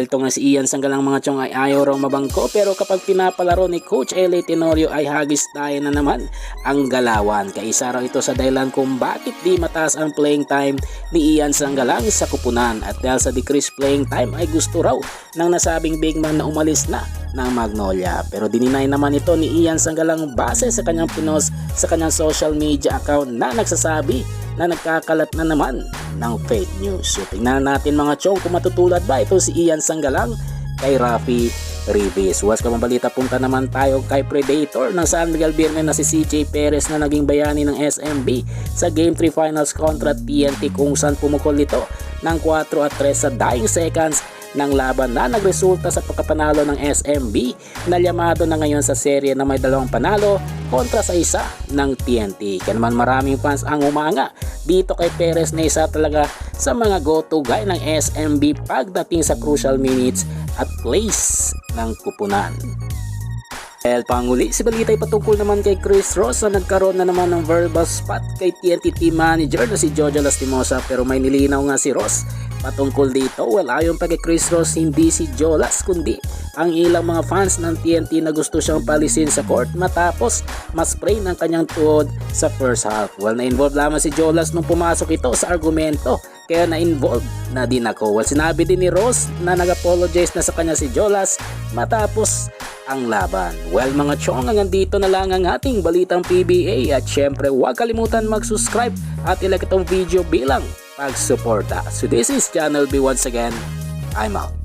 Dahil to nga si Ian Sanggalang mga chong ay ayaw raw mabangko, pero kapag pinapalaro ni Coach L.A. Tenorio ay hagis tayo na naman ang galawan. Kaisa raw ito sa dahilan kung bakit di mataas ang playing time ni Ian Sanggalang sa kupunan. At dahil sa decreased playing time ay gusto raw ng nasabing big man na umalis na ng Magnolia. Pero dininay naman ito ni Ian Sanggalang base sa kanyang pinost sa kanyang social media account na nagsasabi na nagkakalat na naman ng fake news. So tingnan natin mga chong kung matutulad ba ito si Ian Sanggalang kay Rafi Ribis. Huwas ka balita, punta naman tayo kay Predator ng San Miguel Birmen na si CJ Perez na naging bayani ng SMB sa Game 3 Finals kontra TNT, kung saan pumukol ito ng 4-3 sa dying seconds ng laban na nagresulta sa pagkapanalo ng SMB na llamado na ngayon sa serye na may 2 panalo kontra sa isa ng TNT. Kaya naman maraming fans ang umanga dito kay Perez na isa talaga sa mga go-to guy ng SMB pagdating sa crucial minutes at plays ng kupunan. Panguli, si balita ay patungkol naman kay Chris Ross na nagkaroon na naman ng verbal spot kay TNT team manager na si Jojo Lastimosa, pero may nilinaw nga si Ross patungkol dito. Ayon pa kay Chris Ross, hindi si Jolas kundi ang ilang mga fans ng TNT na gusto siyang palisin sa court matapos ma-spray ng kanyang tuhod sa first half. Na-involved lamang si Jolas nung pumasok ito sa argumento, kaya na-involved na din ako. Sinabi din ni Ross na nag-apologize na sa kanya si Jolas matapos ang laban. Mga chong, hanggang dito na lang ang ating balitang PBA, at syempre huwag kalimutan mag-subscribe at ilike itong video bilang pagsuporta. So this is Channel B once again. I'm out.